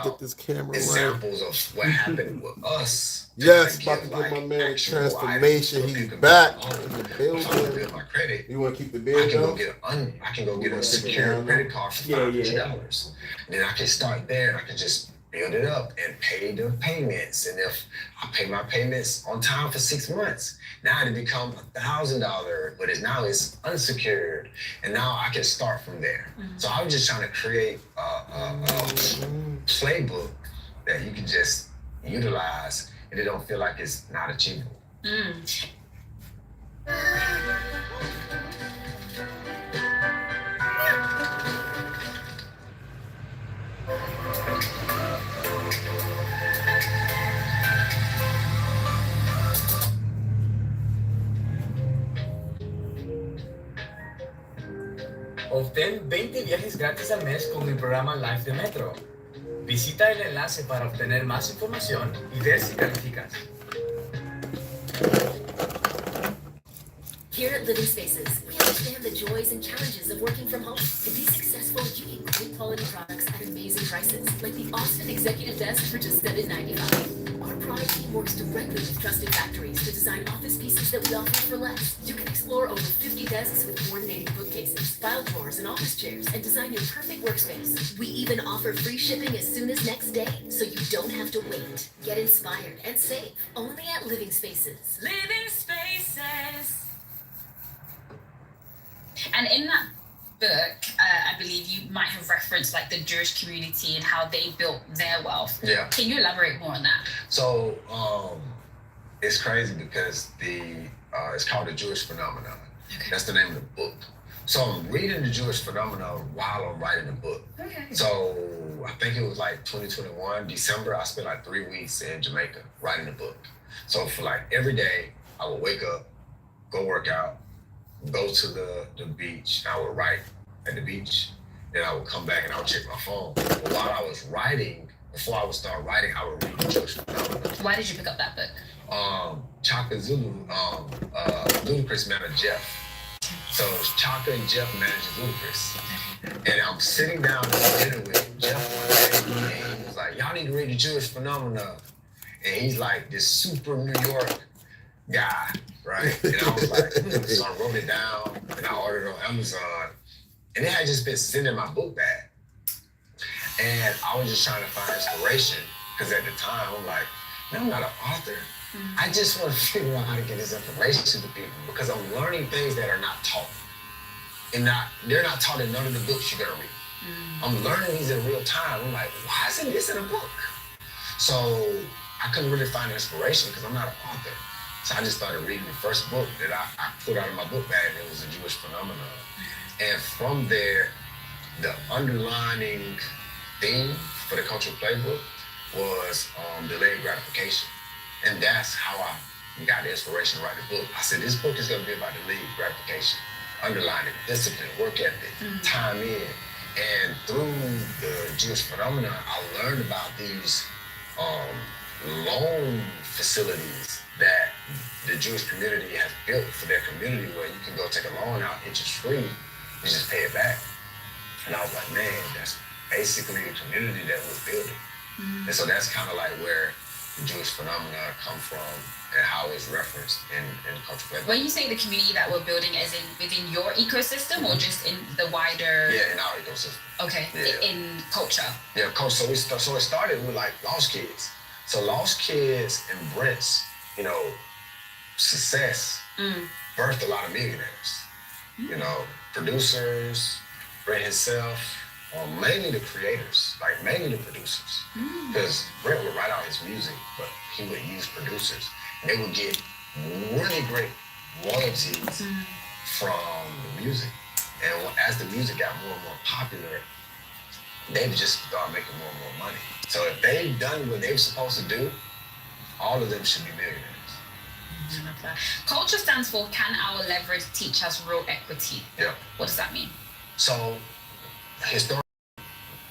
get this camera right. examples of what happened with us. Yes, about to give my man a transformation. He's back in the If I want to building. build my credit, You want to keep the I beard can go down? get I can go get a wanna take it secure down credit now? card for Yeah, $500. And then I can start there and I can just build it up and pay the payments. And if I pay my payments on time for 6 months, now it become $1,000, but it's unsecured. And now I can start from there. So I was just trying to create a playbook that you can just utilize and it don't feel like it's not achievable. Obtén 20 viajes gratis al mes con mi programa Live de Metro. Visita el enlace para obtener más información y ver si calificas. Here at Living Spaces, we understand the joys and challenges of working from home. To be successful, you need great quality products at amazing prices, like the Austin Executive Desk for just $7.95. Our product team works directly with trusted factories to design office pieces that we offer for less. You can explore over 50 desks with coordinating bookcases, file drawers, and office chairs, and design your perfect workspace. We even offer free shipping as soon as next day, so you don't have to wait. Get inspired and save only at Living Spaces. Living Spaces. And in that book, I believe you might have referenced like the Jewish community and how they built their wealth. Yeah. Can you elaborate more on that? So it's crazy because it's called the Jewish Phenomenon. Okay. That's the name of the book. So I'm reading the Jewish Phenomenon while I'm writing the book. Okay. So I think it was like 2021, December, I spent like 3 weeks in Jamaica writing the book. So for like every day, I would wake up, go work out, go to the beach, and I would write at the beach. Then I would come back and I would check my phone. But while I was writing, before I would start writing, I would read the Jewish Phenomenon. Why did you pick up that book? Chaka Zulu, Ludacris managed Jeff. So Chaka and Jeff managed Ludacris. And I'm sitting down at dinner with Jeff one day, and he was like, y'all need to read the Jewish Phenomenon. And he's like this super New York guy, right? And I was like, so I wrote it down and I ordered it on Amazon. And it had just been sitting in my book bag. And I was just trying to find inspiration because at the time I'm like, man, I'm not an author. I just want to figure out how to get this information to people because I'm learning things that are not taught. And they're not taught in none of the books you're gonna read. I'm learning these in real time. I'm like, why isn't this in a book? So I couldn't really find inspiration because I'm not an author. So I just started reading the first book that I put out of my book bag. It was a Jewish Phenomenon. And from there, the underlining theme for the cultural playbook was delayed gratification. And that's how I got the inspiration to write the book. I said, this book is gonna be about delayed gratification, underlining discipline, work ethic, time in. And through the Jewish Phenomenon, I learned about these loan facilities that the Jewish community has built for their community where you can go take a loan out interest free and just pay it back. And I was like, man, that's basically the community that we're building. And so that's kind of like where the Jewish Phenomenon come from and how it's referenced in cultural. When you say the community that we're building, as in within your ecosystem or just in the wider? Yeah, in our ecosystem. Okay, Yeah. in culture. Yeah, coach. So it started with like Lost Kids. So Lost Kids and Brent's, success birthed a lot of millionaires. Producers, Brent himself, mainly the creators, like mainly the producers. Because Brent would write out his music, but he would use producers. And they would get really great royalties from the music. And as the music got more and more popular, they would just start making more and more money. So if they've done what they were supposed to do, all of them should be millionaires. I love that. Culture stands for Can Our Leverage Teach Us Real Equity? Yeah. What does that mean? So historically,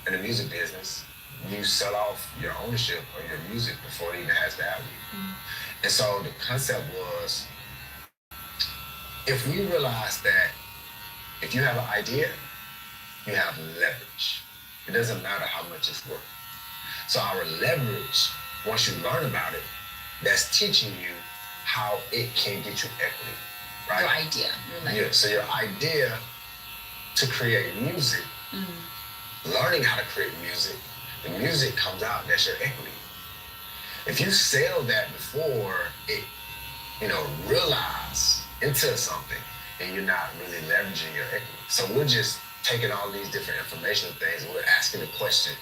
in the music business, you sell off your ownership of your music before it even has value. And so the concept was, if we realize that if you have an idea, you have leverage. It doesn't matter how much it's worth. So our leverage, once you learn about it, that's teaching you how it can get you equity, right? Your idea. Yeah, so your idea to create music, learning how to create music, the music comes out, that's your equity. If you sell that before it, realize into something, then you're not really leveraging your equity. So we're just taking all these different informational things and we're asking the question,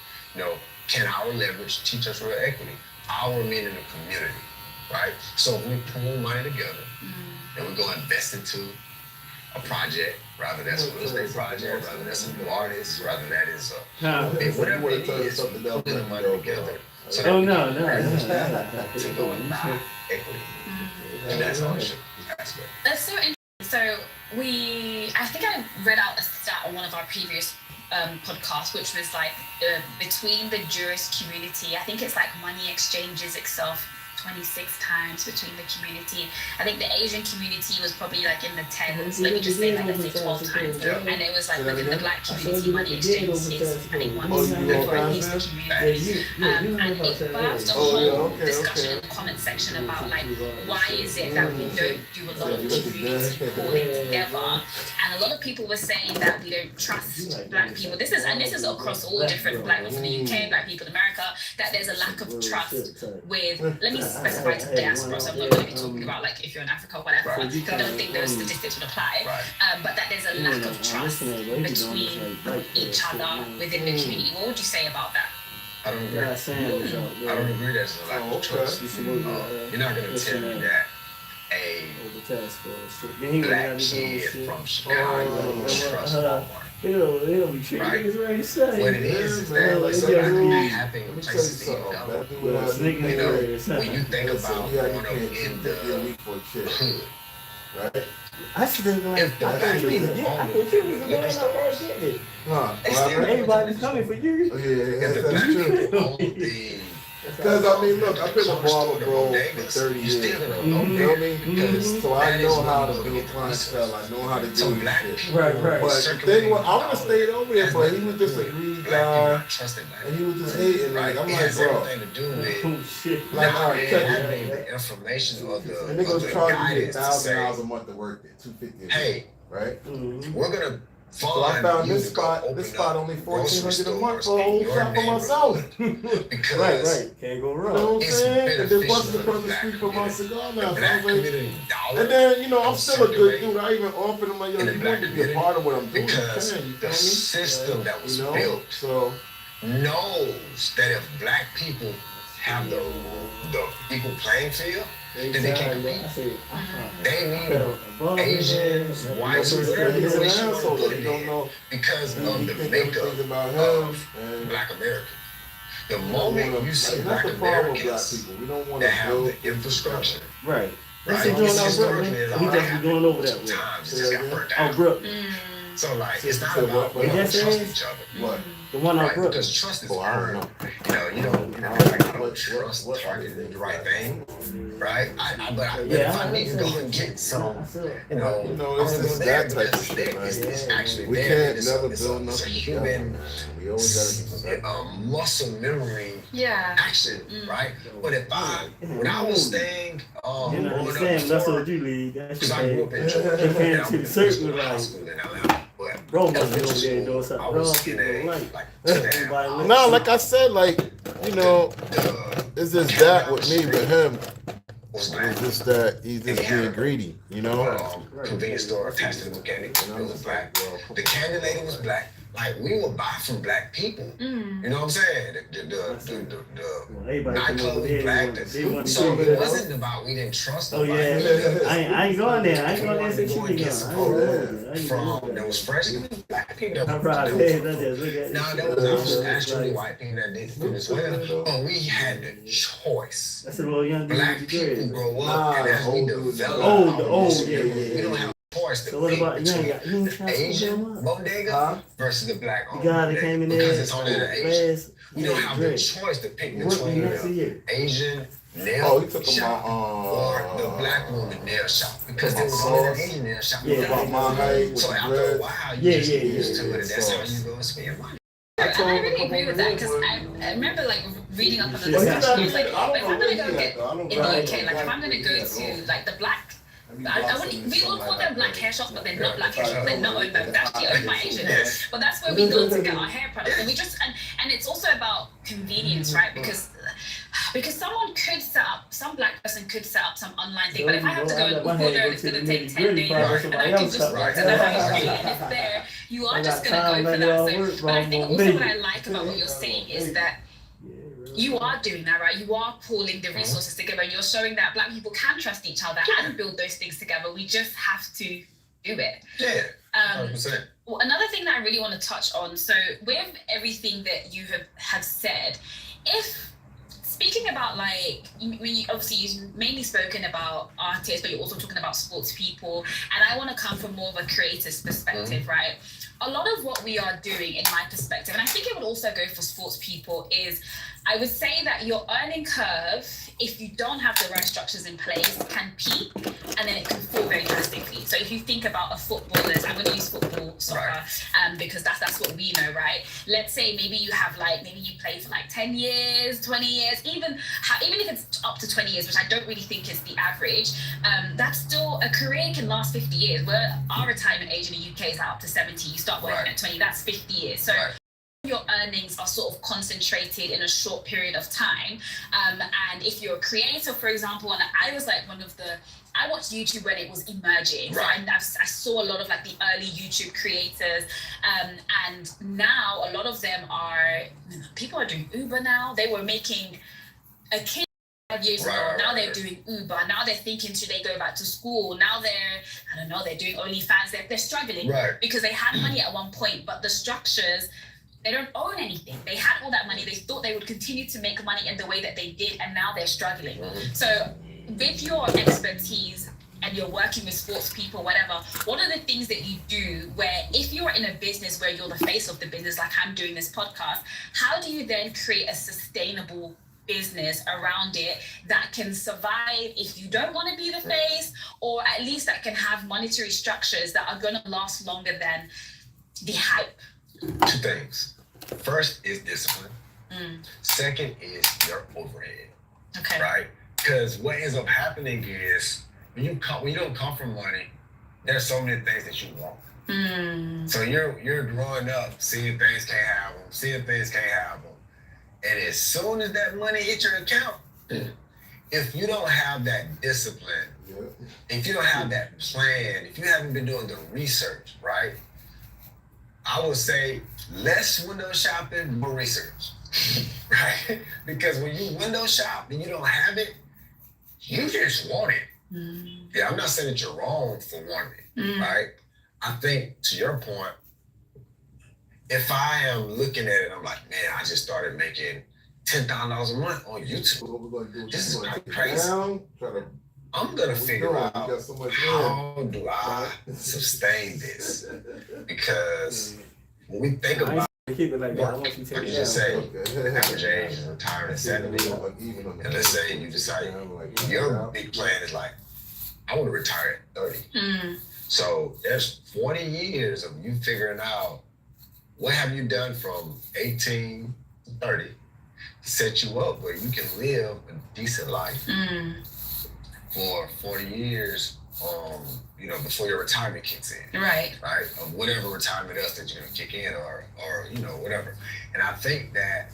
can our leverage teach us real equity? Our meaning the community, right? So if we pool money together and we go invest into a project, rather that's a real estate project, rather that's a new artist, rather that is whatever it is, we put the money together. So to go and buy equity. And that's ownership aspect. That's so interesting. So I think I read out a stat on one of our previous podcasts, which was like between the Jewish community, I think it's like money exchanges itself 26 times between the community. I think the Asian community was probably like in the 10s, let me just say like let's say 12 times. And it was like within the black community, money exchange is I think once for at least the community. And it birthed a whole discussion in the comment section about like why is it that we don't do a lot of community pooling together. And a lot of people were saying that we don't trust black people. This is across all different black people from the UK, black people in America, that there's a lack of trust with, let me specify to diaspora, so I'm not going to be talking about like if you're in Africa or whatever, because I don't think those statistics would apply, but that there's a lack of trust between each other within the community. What would you say about that? I don't agree. I don't agree there's a lack of trust. You're not going to tell me that a black kid from Chicago trusts Walmart. He'll be treating niggas right to say. What it is that like sometimes we having places to go. When you think about growing up in the hood, right? I still like, if the I black think people everybody's coming for you. Yeah, if the that's black true. people own the Because I mean, look, I've been a barber, bro, for 30 years. You know what I mean? So I know how to build clientele. I know how to do this shit. Right. But the thing was, I would have stayed over there, but he was just a greedy guy, and he was just hating. Like, I'm like, bro, everything to do with Oh shit. like, all right, check having it. the information or the, And niggas the charging me guidance to $1,000 say, a month to work there, $250. hey, right? we're gonna So I found this spot. This spot only $1,400 a month for a whole shop for myself. because Right. Can't go You know wrong. what I'm It's saying? And then busted beneficial across to the the street black for my community. cigar the now. So I black was like, community dollar. and then, I'm still a good circulate dude. I even offered him, like, yo, in the you black want to be a community part of what I'm doing? because You the feel me? system that was built So, knows that if black people have the equal playing field, then they can compete. They need Asians, whites, whatever he's an race you want asshole. to put You it don't in, know. because You of the think makeup everything about him. of And Black American. The we don't moment wanna- you see like, Black that's the problem with black Americans people. We don't want that to have build the infrastructure, Right. right? This is going It's on historically Brooklyn. it's We all just be happened going over that multiple way. times. It just got burnt Oh, down. Brooklyn. So like, it's not So about what- we don't Yes, it trust is. each other. What? The one on Right, Brooklyn. because trust is Oh, I don't earned. know. You don't like I don't trust targeting the right thing, right? But if I need to go and get some, I feel it. you know, You know, I'm it's gonna go just there that type of because shit, it's man. actually We there. can't It's never it's build it's nothing together, human man. We always gotta be muscle memory Yeah. action, right? But if when I was staying, You know, growing understand, up that's before, what you lead. That's because your I grew up thing. in Georgia, They and came I to went the to circle high like, school in Atlanta, but bro, must be elementary over there doing school, something I wrong. was in People a like, like everybody like. No, like I said, like, it's just that with me, with him, was it's black. just that he's just being greedy, Convenience store attached to the mechanic. It was black. The candy lady was black. Like we would buy from black people. You know what I'm saying? The Everybody come nightclub over was there. black. They want to So do it it. wasn't about we didn't trust Oh nobody. yeah, I ain't going there. I ain't going there If we since wanted you to go and been get gone. some I ain't going food there. I ain't from going that there. was fresh, it was black people that I'm proud of that that. was Just look at now it. there was actually white people that did it as well, but we had the choice. That's a little young dude Black with the people dreads. grow up and as we develop, Yeah. we don't have a choice to So what pick about you? between You ain't the trying to Asian them up? bodega versus the black The owned guy that bodega came in there because it's only the Asian. fast. We don't have the choice to pick Working between next the year. Asian nail Oh, he took him shop or the black woman nail shop because there was only the Asian nail shop. Yeah, about my height with So the after a dreads. while, you just get Yeah. used to it, and that's how sauce. you go and spend your money. I told I him to really come agree over with that here, because boy. I remember like reading up on the Yeah, discussion. It's I like, don't if know I'm where gonna go he get at, though. I don't in know the where UK, like if I'm gonna he go at to all. like the black. I wouldn't, we all call them black hair shops, but they're not black hair shops. They're not owned by, they're actually owned by Asians. But that's where we go to get our hair products. And we just, and it's also about convenience, right? Because someone could set up, some black person could set up some online thing, but if I have to go and order and it's going to take 10 days, and I can just go to the high street and it's there, you are just going to go for that. So, but I think also what I like about what you're saying is that you are doing that, right? You are pooling the resources together. You're showing that black people can trust each other and build those things together. We just have to do it. Yeah, 100%. Well, another thing that I really want to touch on, so with everything that you have said, if speaking about like, obviously you've mainly spoken about artists, but you're also talking about sports people, and I want to come from more of a creator's perspective, right? A lot of what we are doing, in my perspective, and I think it would also go for sports people, is I would say that your earning curve, if you don't have the right structures in place, can peak and then it can fall very drastically. So if you think about a footballers, I'm going to use football, soccer, because that's what we know, right? Let's say maybe you have maybe you play for 10 years, 20 years, even if it's up to 20 years, which I don't really think is the average, that's still, a career can last 50 years. Where our retirement age in the UK is up to 70, you start working at 20, that's 50 years. So your earnings are sort of concentrated in a short period of time. And if you're a creator, for example, and I was I watched YouTube when it was emerging. Right. And I saw a lot of the early YouTube creators. And now a lot of them people are doing Uber now. They were making a kid 5 years ago. Now they're doing Uber. Now they're thinking, should they go back to school? Now they're doing OnlyFans. They're struggling because they had money at one point, but the structures, they don't own anything. They had all that money. They thought they would continue to make money in the way that they did, and now they're struggling. So with your expertise and you're working with sports people, whatever, what are the things that you do where if you're in a business where you're the face of the business, like I'm doing this podcast, how do you then create a sustainable business around it that can survive if you don't want to be the face, or at least that can have monetary structures that are going to last longer than the hype? Two things. First is discipline. Second is your overhead. Okay. Right? Because what ends up happening is when you don't come from money, there's so many things that you want. So you're growing up seeing things can't have them, and as soon as that money hits your account, if you don't have that discipline, if you don't have that plan, if you haven't been doing the research, right? I would say less window shopping, more research, right? Because when you window shop and you don't have it, you just want it. Yeah, I'm not saying that you're wrong for wanting it, right? I think to your point, if I am looking at it, I'm like, man, I just started making $10,000 a month on YouTube. What we're going to do This is break it crazy. down, I'm gonna figure out how do I time. sustain this? Because when we think about Keep it like that. I want you to like take you it just down. say, the average age is retiring at 70, and let's say you decide your big plan is like, I want to retire at 30. So there's 40 years of you figuring out what have you done from 18 to 30 to set you up where you can live a decent life for 40 years, before your retirement kicks in. Right. Right? Of whatever retirement else that you're gonna kick in or whatever. And I think that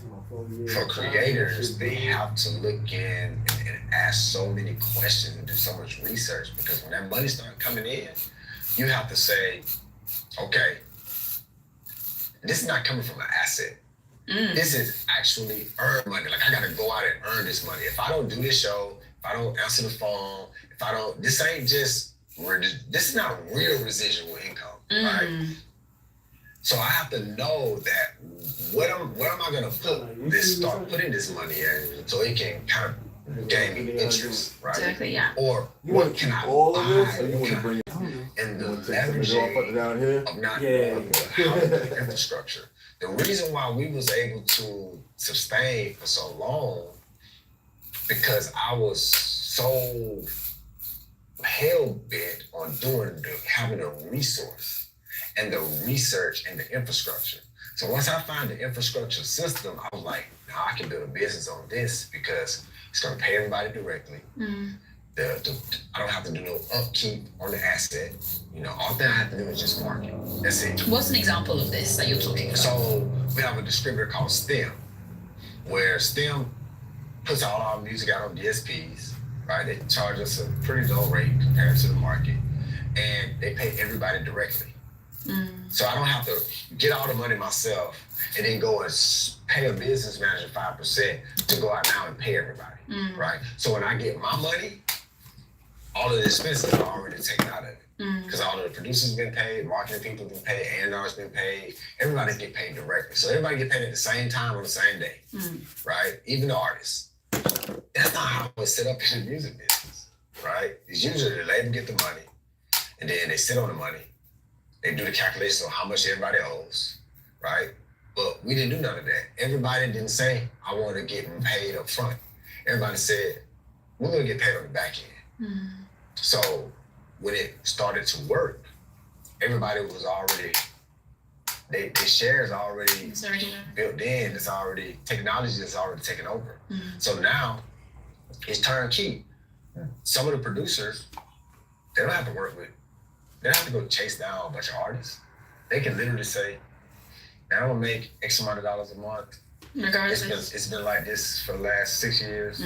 for creators, they have to look in and ask so many questions and do so much research, because when that money starts coming in, you have to say, okay, this is not coming from an asset. This is actually earned money. Like, I gotta go out and earn this money. If I don't do this show, if I don't answer the phone, this is not real residual income, right? So I have to know that where am I gonna start putting this money in so it can kind of gain me interest, right? Exactly, yeah. Or You want what to can keep I all of this, buy? or you want to bring it? And the You want to take some of it off leveraging down here? of not Yeah. having the infrastructure. The reason why we was able to sustain for so long, because I was so hell bent on having a resource and the research and the infrastructure. So once I found the infrastructure system, I was like, now I can build a business on this because it's gonna pay everybody directly. I don't have to do no upkeep on the asset. You know, all thing I have to do is just market. That's it. What's an example of this that you're talking about? So we have a distributor called STEM, where STEM puts all our music out on DSPs, right? They charge us a pretty low rate compared to the market, and they pay everybody directly. So I don't have to get all the money myself and then go and pay a business manager 5% to go out now and pay everybody, right? So when I get my money, all of the expenses are already taken out of it. Because all of the producers been paid, marketing people been paid, A&R's been paid, everybody get paid directly. So everybody get paid at the same time on the same day, right? Even the artists. That's not how it's set up in the music business, right? It's usually the label get the money, and then they sit on the money. They do the calculations on how much everybody owes, right? But we didn't do none of that. Everybody didn't say, I want to get paid up front. Everybody said, we're going to get paid on the back end. So when it started to work, everybody was already, their shares already built in. It's already, technology is already taken over. So now it's turnkey. Some of the producers, they don't have to work with, they don't have to go chase down a bunch of artists. They can literally say, man, I'm gonna make X amount of dollars a month. It's been like this for the last 6 years.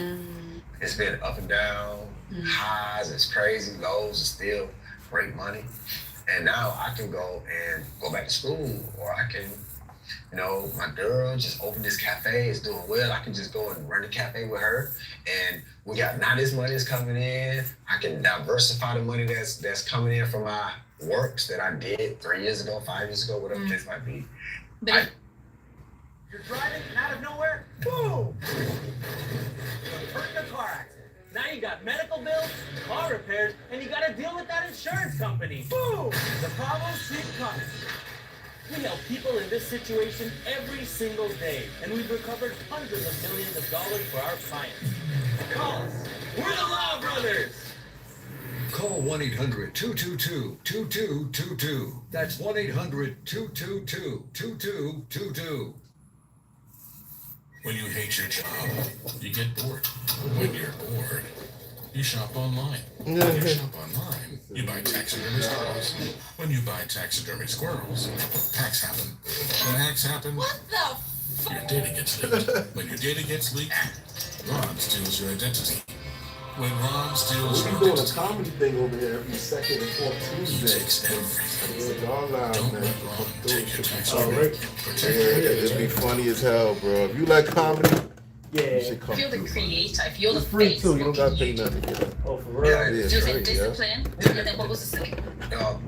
It's been up and down, highs, it's crazy, lows, it's still great money. And now I can go back to school, or I can, you know, my girl just opened this cafe, it's doing well. I can just go and run the cafe with her. And we got, now this money is coming in. I can diversify the money that's coming in from my works that I did 3 years ago, 5 years ago, whatever the case might be. You're driving and out of nowhere, boom! Hurt in a car accident. Now you got medical bills, car repairs, and you gotta deal with that insurance company. Boom! The problems keep coming. We help people in this situation every single day, and we've recovered hundreds of millions of dollars for our clients. Call us. We're the Law Brothers! Call 1-800-222-2222. That's 1-800-222-2222. When you hate your job, you get bored. When you're bored, you shop online. When you shop online, you buy taxidermy squirrels. When you buy taxidermy squirrels, hacks happen. When hacks happen, What the your data gets leaked. When your data gets leaked, Ron steals your identity. When Ron steals We're your doing a identity, comedy thing over here every second and fourth he Tuesday. takes everything. It's all live, Don't man. let Ron take your All taxidermy. right. Protect Yeah, your it'd be funny as hell, bro. If you like comedy, you Yeah. should come If you're the through. creator, if you're the It's free face, too. You what don't gotta can pay you do? nothing. Yeah. Oh, for real? Yeah, It is So is free, it yeah. discipline? And then what was the second?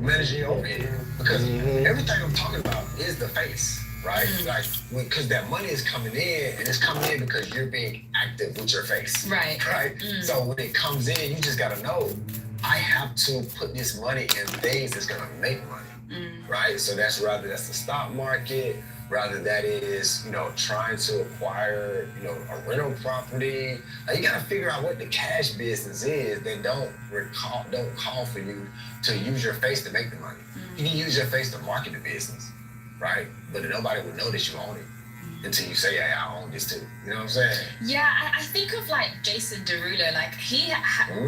Managing your overhead. Because everything I'm talking about is the face, right? Like, because that money is coming in, and it's coming in because you're being active with your face. Right. So when it comes in, you just gotta know, I have to put this money in things that's gonna make money, right? So that's the stock market, rather that is, you know, trying to acquire, you know, a rental property. You gotta figure out what the cash business is that don't call for you to use your face to make the money. You can use your face to market the business, right? But nobody would know that you own it until you say, hey, I own this too. You know what I'm saying? Yeah, I think of like Jason Derulo. Like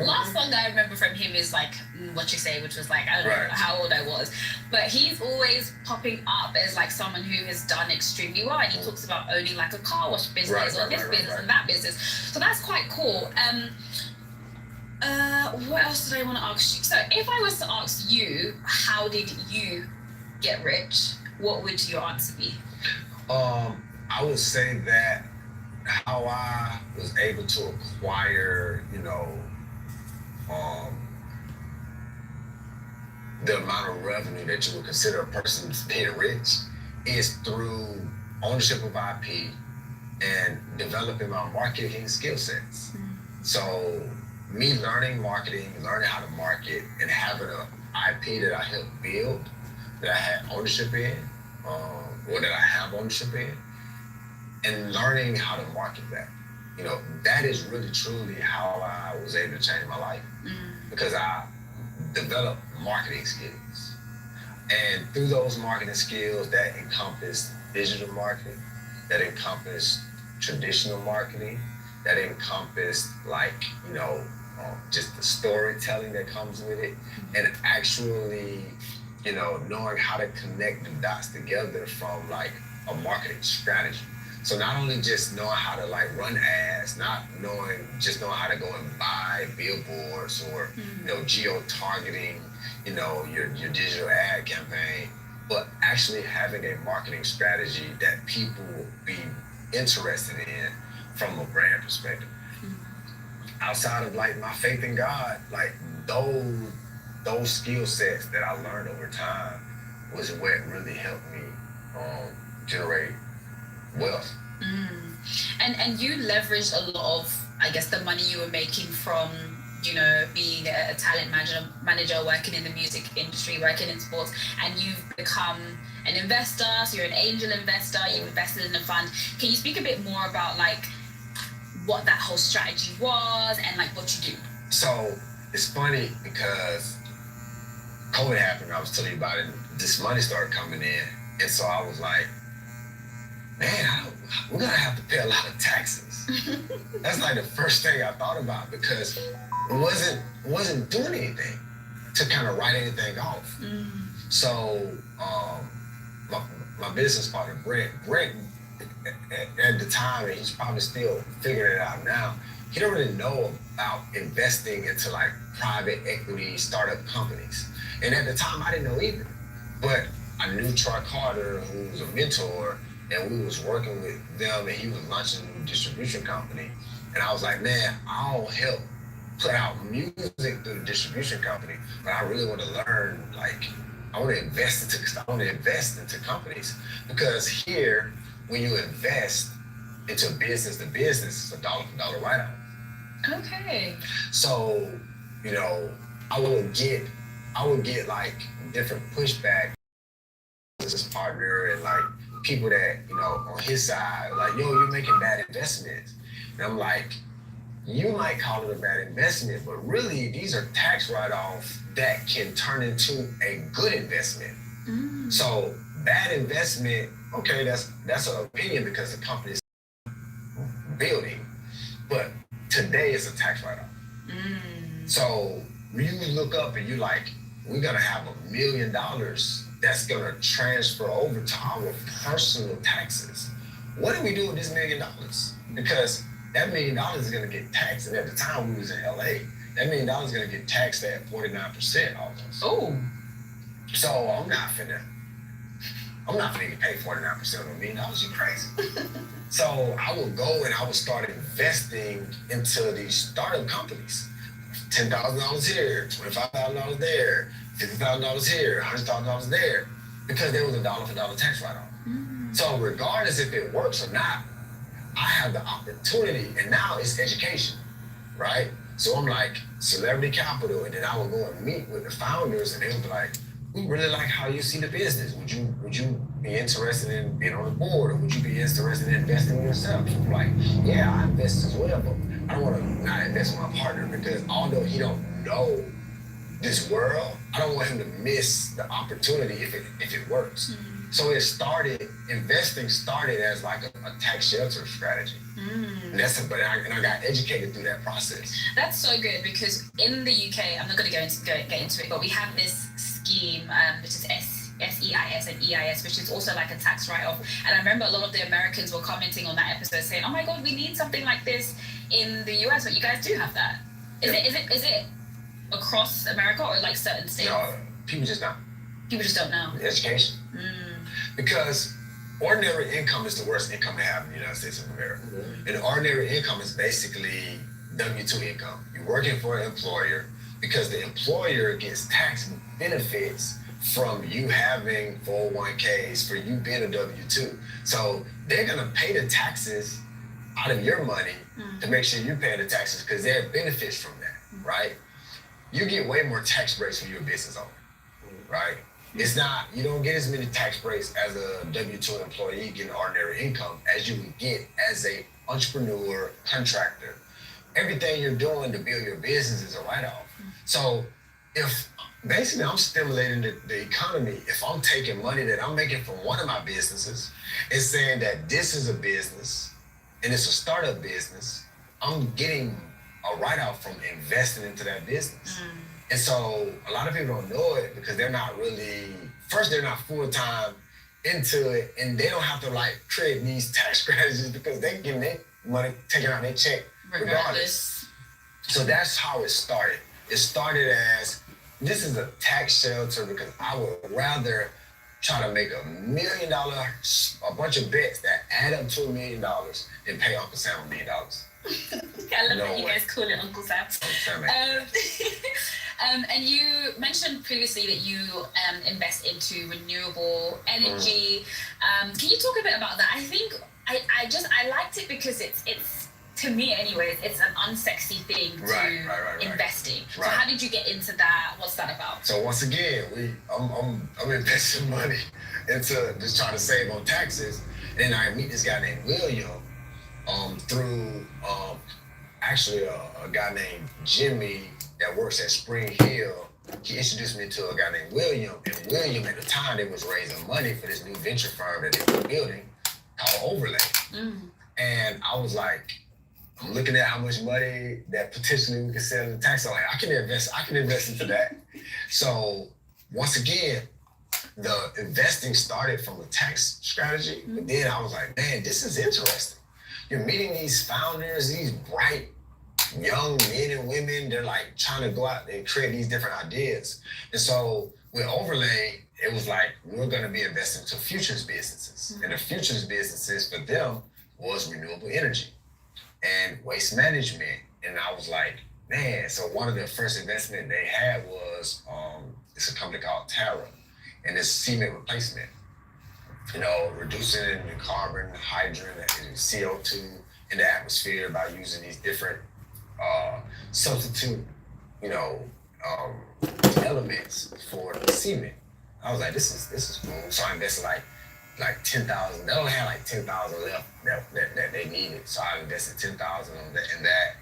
last song that I remember from him is like What You Say, which was like, I don't know how old I was, but he's always popping up as like someone who has done extremely well, and he talks about owning like a car wash business or this business and that business. So that's quite cool. What else did I want to ask you? So if I was to ask you, how did you get rich? What would your answer be? I would say that how I was able to acquire, you know, the amount of revenue that you would consider a person being rich is through ownership of IP and developing my marketing skill sets. So me learning marketing, learning how to market, and having an IP that I helped build, that I had ownership in, or that I have ownership in, and learning how to market that. You know, that is really truly how I was able to change my life, because I developed marketing skills. And through those marketing skills, that encompassed digital marketing, that encompassed traditional marketing, that encompassed like, just the storytelling that comes with it, and actually, knowing how to connect the dots together from like a marketing strategy. So not only just knowing how to like run ads, not knowing how to go and buy billboards or geo-targeting, your digital ad campaign, but actually having a marketing strategy that people will be interested in from a brand perspective. Outside of like my faith in God, like those skill sets that I learned over time was what really helped me generate wealth. And you leveraged a lot of, I guess, the money you were making from, being a talent manager working in the music industry, working in sports, and you've become an investor. So you're an angel investor. You've invested in a fund. Can you speak a bit more about like what that whole strategy was and like what you do? So it's funny because COVID happened. I was telling you about it. This money started coming in, and so I was like, man, we're gonna have to pay a lot of taxes. That's like the first thing I thought about, because it wasn't doing anything to kind of write anything off. So my business partner Brent at the time, and he's probably still figuring it out now, he don't really know about investing into like private equity startup companies. And at the time I didn't know either. But I knew Troy Carter, who was a mentor, and we was working with them, and he was launching a new distribution company. And I was like, man, I'll help put out music through the distribution company, but I really want to learn, like, I want to invest into companies, because here, when you invest into business to business, it's a dollar for dollar write-off. Okay. So, I would get like different pushback business partner and like people that, on his side, like, yo, you're making bad investments. And I'm like, you might call it a bad investment, but really these are tax write-offs that can turn into a good investment. So bad investment, okay, that's an opinion because the company is building, but today it's a tax write-off. So you look up and you're like, we're gonna have $1 million that's gonna transfer over to our personal taxes. What do we do with this $1 million? Because that $1 million is gonna get taxed, and at the time we was in LA, that $1 million is gonna get taxed at 49% almost. Oh. So I'm not finna pay 49% on $1 million. You crazy? So I would go and I would start investing into these startup companies. $10,000 here, $25,000 there, $50,000 here, $100,000 there, because there was a dollar for dollar tax write-off. So regardless if it works or not, I have the opportunity, and now it's education, right? So I'm like celebrity capital, and then I would go and meet with the founders, and they would be like, we really like how you see the business. Would you be interested in being on the board, or would you be interested in investing in yourself? So I'm like, yeah, I invest as well, but I don't want to not invest with my partner, because although he don't know this world, I don't want him to miss the opportunity if it works. So investing started as like a tax shelter strategy. And I got educated through that process. That's so good, because in the UK, I'm not going to get into it, but we have this scheme, which is SEIS and EIS, which is also like a tax write-off. And I remember a lot of the Americans were commenting on that episode saying, oh my God, we need something like this in the US, but you guys do have that. Is it across America or like certain states? No, people just don't know. Education. Because ordinary income is the worst income to have in the United States of America. And ordinary income is basically W-2 income. You're working for an employer because the employer gets tax benefits from you having 401ks, for you being a W-2. So they're gonna pay the taxes out of your money to make sure you pay the taxes, because there are benefits from that, right? You get way more tax breaks when you're a business owner, right? It's not, you don't get as many tax breaks as a W-2 employee getting ordinary income as you would get as a entrepreneur, contractor. Everything you're doing to build your business is a write-off. So if basically I'm stimulating the economy. If I'm taking money that I'm making from one of my businesses and saying that this is a business and it's a startup business, I'm getting a write-off from investing into that business. And so a lot of people don't know it because they're not full-time into it, and they don't have to like create these tax strategies because they getting their money taken out of their check regardless. So that's how it started. It started as, this is a tax shelter because I would rather try to make $1 million, a bunch of bets that add up to $1 million and pay Uncle Sam $1 million. I love that you guys call it Uncle Sam. And you mentioned previously that you invest into renewable energy. Can you talk a bit about that? I think I liked it because it's to me anyways, it's an unsexy thing to investing. So how did you get into that? What's that about? So once again, I'm investing money into just trying to save on taxes. And then I meet this guy named William through actually a guy named Jimmy that works at Spring Hill. He introduced me to a guy named William, and William at the time they was raising money for this new venture firm that they were building called Overlay. And I was like, I'm looking at how much money that potentially we could sell in the tax. I'm like, I can invest into that. So once again, the investing started from a tax strategy, but then I was like, man, this is interesting. You're meeting these founders, these bright young men and women, they're like trying to go out and create these different ideas. And so with Overlay, it was like, we're gonna be investing to futures businesses. And the futures businesses for them was renewable energy and waste management. And I was like, man, so one of the first investment they had was, it's a company called Terra, and it's cement replacement. You know, reducing the carbon, hydrogen, and CO2 in the atmosphere by using these different substitute, elements for cement. I was like, this is cool. So I invested like 10,000. They only had like 10,000 left that they needed. So I invested 10,000 in that.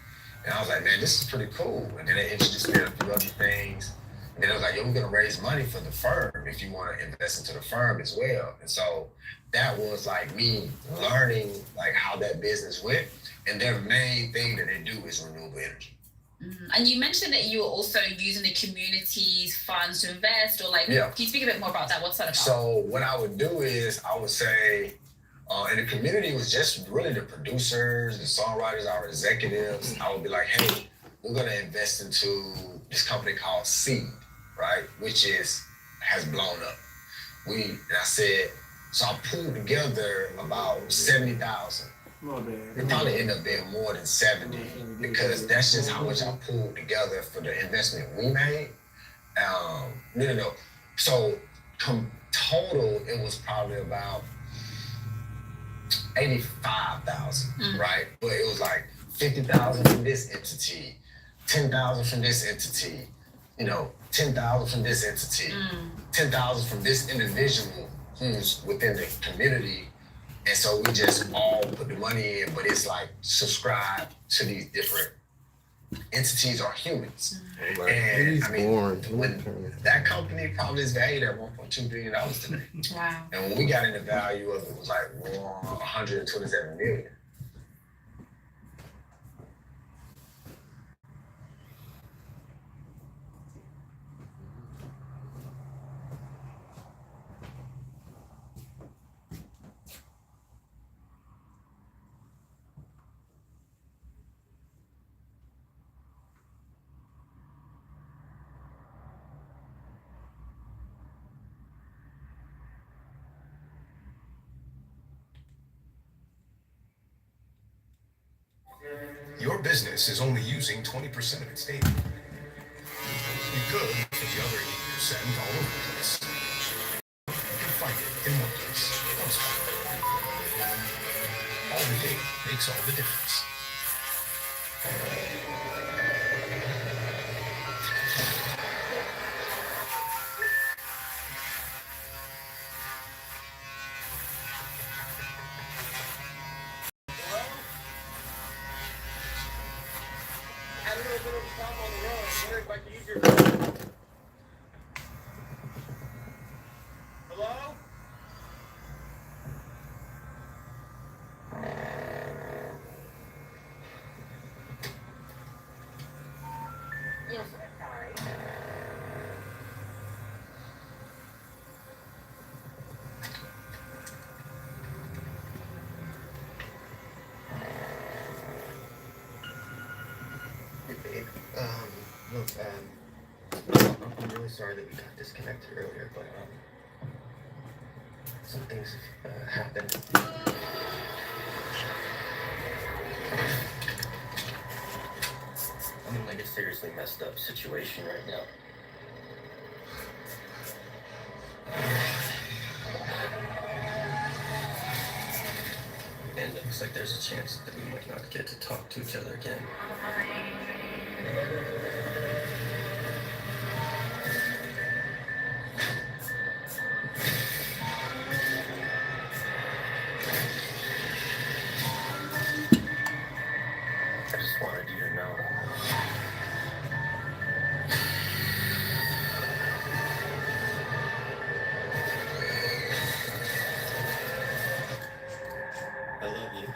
And I was like, man, this is pretty cool. And then they introduced me to a few other things. And then I was like, yo, we're gonna raise money for the firm if you want to invest into the firm as well. And so that was like me learning like how that business went. And their main thing that they do is renewable energy. And you mentioned that you were also using the community's funds to invest, or can you speak a bit more about that? What's that about? So what I would do is I would say, and the community was just really the producers, the songwriters, our executives. I would be like, hey, we're gonna invest into this company called Seed, right? Which has blown up. And I said, so I pulled together about 70,000. It probably end up being more than 70 because that's just how much I pulled together for the investment we made. No. So total, it was probably about 85,000, right? But it was like 50,000 from this entity, 10,000 from this entity, 10,000 from this entity, 10,000 from this individual who's within the community. And so we just all put the money in, but it's like subscribe to these different entities or humans. And I mean, when that company probably is valued at $1.2 billion today. Wow. And when we got in the value of it was like 127 million. Your business is only using 20% of its data. You could put the other 80% all over the place. You can find it in one place, one spot. All the data makes all the difference. Look, I'm really sorry that we got disconnected earlier, but some things happened. I'm in like a seriously messed up situation right now. And it looks like there's a chance that we might not get to talk to each other again. I just wanted you to know. I love you.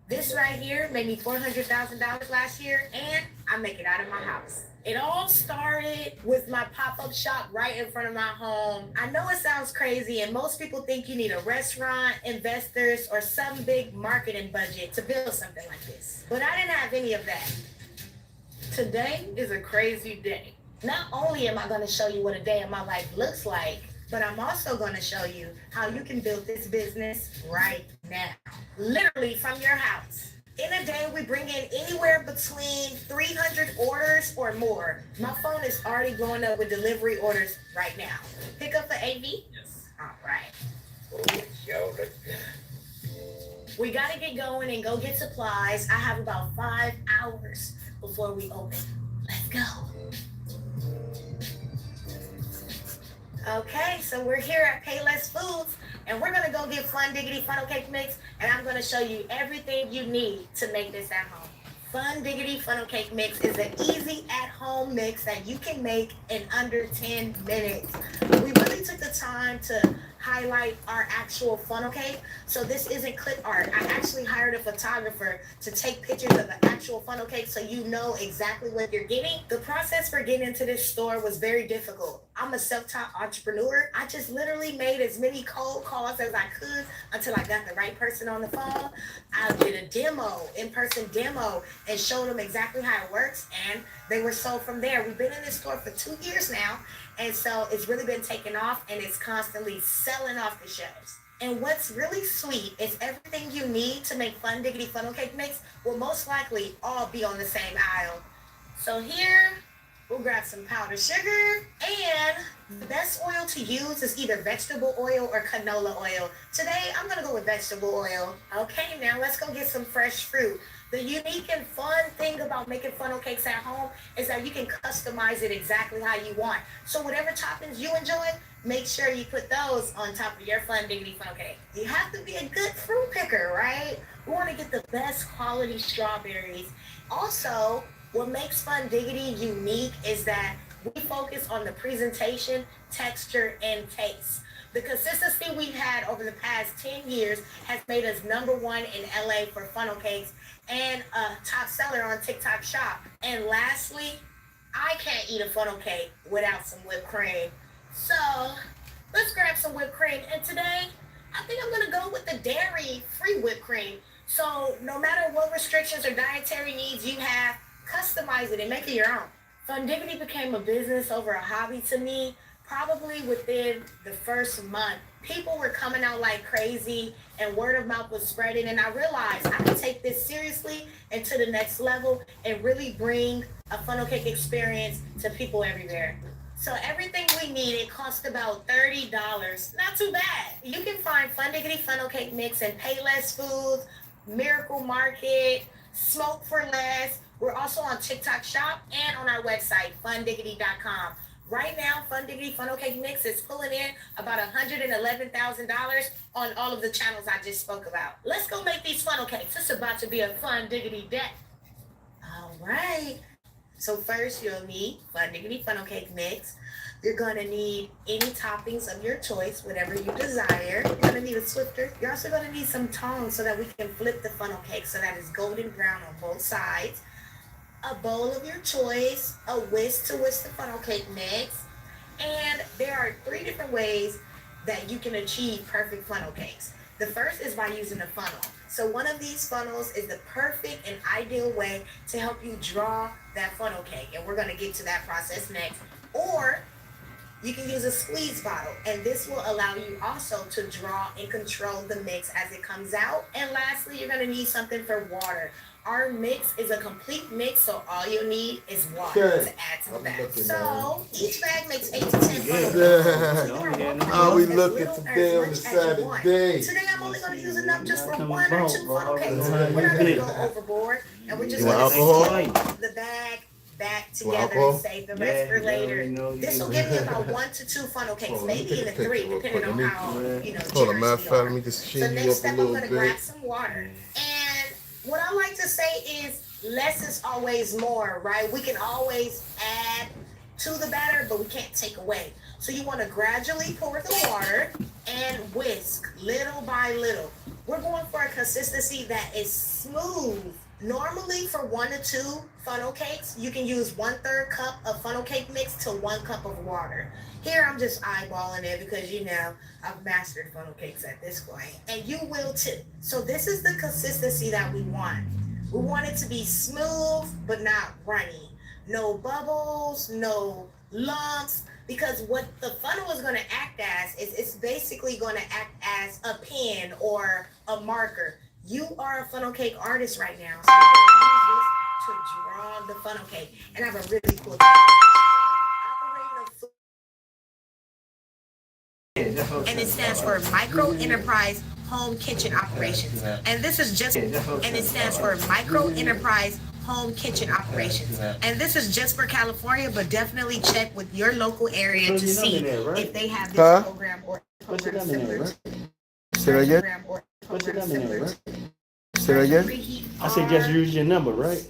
This right here made me $400,000 last year, and I make it out of my house. It all started with my pop-up shop right in front of my home. I know it sounds crazy, and most people think you need a restaurant, investors, or some big marketing budget to build something like this. But I didn't have any of that. Today is a crazy day. Not only am I going to show you what a day in my life looks like, but I'm also going to show you how you can build this business right now, literally from your house. In a day, we bring in anywhere between 300 orders or more. My phone is already blowing up with delivery orders right now. Pick up for AV? Yes. All right. We got to get going and go get supplies. I have about 5 hours before we open. Let's go. Okay, so we're here at Payless Foods, and we're gonna go get Fun Diggity Funnel Cake Mix, and I'm gonna show you everything you need to make this at home. Fun Diggity Funnel Cake Mix is an easy at-home mix that you can make in under 10 minutes. We really took the time to highlight our actual funnel cake. So this isn't clip art. I actually hired a photographer to take pictures of the actual funnel cake so you know exactly what you're getting. The process for getting into this store was very difficult. I'm a self-taught entrepreneur. I just literally made as many cold calls as I could until I got the right person on the phone. I did a demo, in-person demo, and showed them exactly how it works, and they were sold from there. We've been in this store for 2 years now, and so it's really been taking off, and it's constantly selling off the shelves. And what's really sweet is everything you need to make Fun Diggity Funnel Cake Mix will most likely all be on the same aisle. So here, we'll grab some powdered sugar, and the best oil to use is either vegetable oil or canola oil. Today, I'm gonna go with vegetable oil. Okay, now let's go get some fresh fruit. The unique and fun thing about making funnel cakes at home is that you can customize it exactly how you want. So whatever toppings you enjoy, make sure you put those on top of your Fun Diggity funnel cake. You have to be a good fruit picker, right? We want to get the best quality strawberries. Also, what makes Fun Diggity unique is that we focus on the presentation, texture, and taste. The consistency we've had over the past 10 years has made us #1 in LA for funnel cakes and a top seller on TikTok Shop. And lastly, I can't eat a funnel cake without some whipped cream. So let's grab some whipped cream. And today, I think I'm gonna go with the dairy-free whipped cream. So no matter what restrictions or dietary needs you have, customize it and make it your own. Fun Diggity became a business over a hobby to me. Probably within the first month, people were coming out like crazy and word of mouth was spreading. And I realized I could take this seriously and to the next level and really bring a funnel cake experience to people everywhere. So everything we needed cost about $30. Not too bad. You can find Fun Diggity Funnel Cake Mix in Payless Foods, Miracle Market, Smoke for Less. We're also on TikTok Shop and on our website, fundiggity.com. Right now, Fun Diggity Funnel Cake Mix is pulling in about $111,000 on all of the channels I just spoke about. Let's go make these funnel cakes. It's about to be a Fun Diggity day. All right. So first, you'll need Fun Diggity Funnel Cake Mix, You're gonna need any toppings of your choice, whatever you desire. You're gonna need a Swifter. You're also gonna need some tongs so that we can flip the funnel cake so that it's golden brown on both sides. A bowl of your choice, a whisk to whisk the funnel cake mix. And there are 3 different ways that you can achieve perfect funnel cakes. The first is by using a funnel. So one of these funnels is the perfect and ideal way to help you draw that funnel cake. And we're gonna get to that process next. Or you can use a squeeze bottle, and this will allow you also to draw and control the mix as it comes out. And lastly, you're gonna need something for water. Our mix is a complete mix, so all you need is water to add to the bag. So each bag makes 8 to 10 funnel. How we looking today on the Saturday? Today I'm only gonna use enough just for 1 or 2 funnel cakes. We're not gonna go overboard, and we're just gonna stick the bag back together and save the rest for later. This will give me about 1 to 2 funnel cakes, maybe even 3, depending on how generous you are. Let me just So shake you next up a step, I'm little gonna bit. grab some water. And what I like to say is less is always more, right? We can always add to the batter, but we can't take away. So you want to gradually pour the water and whisk little by little. We're going for a consistency that is smooth. Normally for 1 to 2 funnel cakes, you can use 1/3 cup of funnel cake mix to 1 cup of water. Here I'm just eyeballing it because I've mastered funnel cakes at this point, and you will too. So this is the consistency that we want. We want it to be smooth but not runny. No bubbles, no lumps, because what the funnel is going to act as is it's basically going to act as a pen or a marker. You are a funnel cake artist right now, so you're going to use this to draw the funnel cake. And I have a really cool and it stands for Micro Enterprise Home Kitchen Operations. And this is just, and it stands for Micro Enterprise Home Kitchen Operations. And this is just for California, but definitely check with your local area to see if they have this program or program similar to. Say that again? What's your number, right? Say that again? I said just use your number, right?